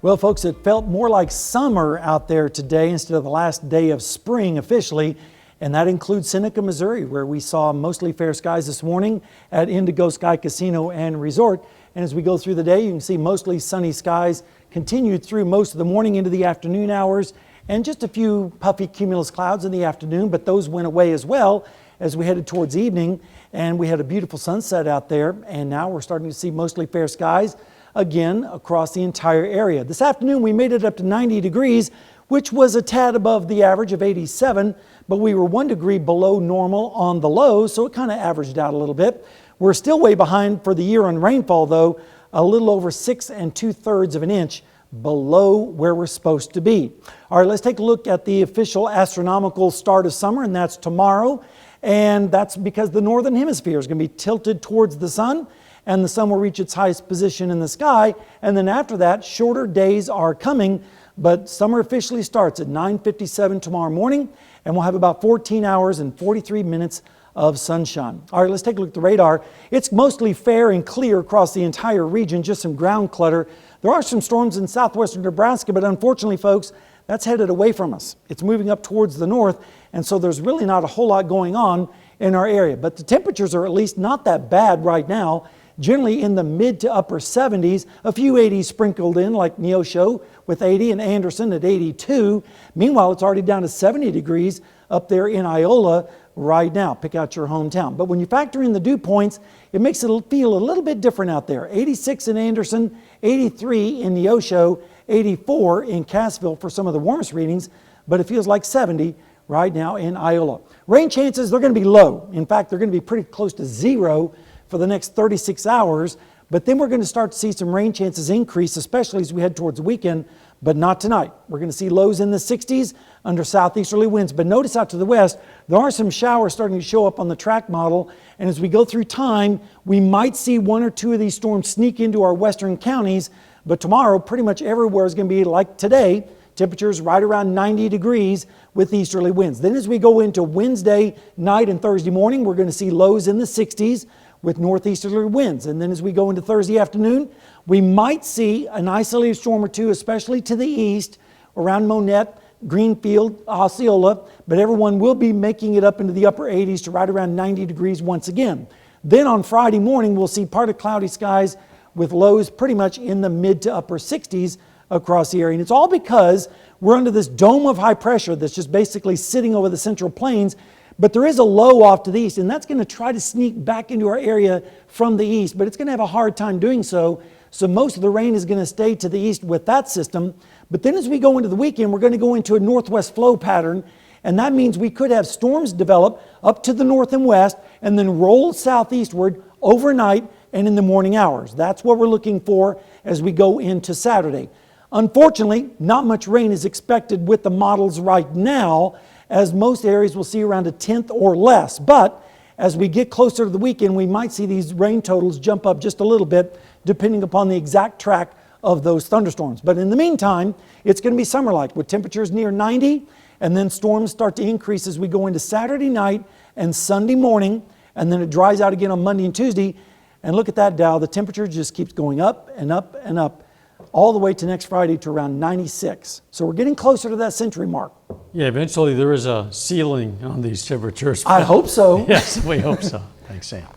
Well, folks, it felt more like summer out there today instead of the last day of spring officially, and that includes Seneca, Missouri, where we saw mostly fair skies this morning at Indigo Sky Casino and Resort. And as we go through the day, you can see mostly sunny skies continued through most of the morning into the afternoon hours, and just a few puffy cumulus clouds in the afternoon, but those went away as well as we headed towards evening, and we had a beautiful sunset out there, and now we're starting to see mostly fair skies again across the entire area. This afternoon we made it up to 90 degrees, which was a tad above the average of 87, but we were 1 degree below normal on the low, so it kind of averaged out a little bit. We're still way behind for the year on rainfall though, a little over 6 2/3 of an inch below where we're supposed to be. All right, let's take a look at the official astronomical start of summer, and that's tomorrow. And that's because the northern hemisphere is going to be tilted towards the sun, and the sun will reach its highest position in the sky. And then after that, shorter days are coming, but summer officially starts at 9:57 tomorrow morning, and we'll have about 14 hours and 43 minutes of sunshine. All right, let's take a look at the radar. It's mostly fair and clear across the entire region, just some ground clutter. There are some storms in southwestern Nebraska, but unfortunately, folks, that's headed away from us. It's moving up towards the north, and so there's really not a whole lot going on in our area. But the temperatures are at least not that bad right now, generally in the mid to upper 70s, a few 80s sprinkled in like Neosho with 80 and Anderson at 82. Meanwhile, it's already down to 70 degrees up there in Iola right now. Pick out your hometown. But when you factor in the dew points, it makes it feel a little bit different out there. 86 in Anderson, 83 in Neosho, 84 in Cassville for some of the warmest readings, but it feels like 70 right now in Iola. Rain chances, they're going to be low. In fact, they're going to be pretty close to zero for the next 36 hours, but then we're going to start to see some rain chances increase, especially as we head towards the weekend, but not tonight. We're going to see lows in the 60s under southeasterly winds, but notice out to the west, there are some showers starting to show up on the track model, and as we go through time, we might see one or two of these storms sneak into our western counties, but tomorrow, pretty much everywhere is going to be like today, temperatures right around 90 degrees with easterly winds. Then as we go into Wednesday night and Thursday morning, we're going to see lows in the 60s with northeasterly winds. And then as we go into Thursday afternoon, we might see an isolated storm or two, especially to the east around Monette, Greenfield, Osceola, but everyone will be making it up into the upper 80s to right around 90 degrees once again. Then on Friday morning, we'll see partly cloudy skies with lows pretty much in the mid to upper 60s across the area. And it's all because we're under this dome of high pressure that's just basically sitting over the central plains. But there is a low off to the east, and that's going to try to sneak back into our area from the east, but it's going to have a hard time doing so. So most of the rain is going to stay to the east with that system. But then as we go into the weekend, we're going to go into a northwest flow pattern, and that means we could have storms develop up to the north and west and then roll southeastward overnight and in the morning hours. That's what we're looking for as we go into Saturday. Unfortunately, not much rain is expected with the models right now, as most areas will see around 1/10 or less. But as we get closer to the weekend, we might see these rain totals jump up just a little bit, depending upon the exact track of those thunderstorms. But in the meantime, it's going to be summer-like with temperatures near 90, and then storms start to increase as we go into Saturday night and Sunday morning, and then it dries out again on Monday and Tuesday. And look at that, Dow. The temperature just keeps going up and up and up, all the way to next Friday to around 96. So we're getting closer to that century mark. Yeah, eventually there is a ceiling on these temperatures. I hope so. Yes, we hope so. Thanks, Sam.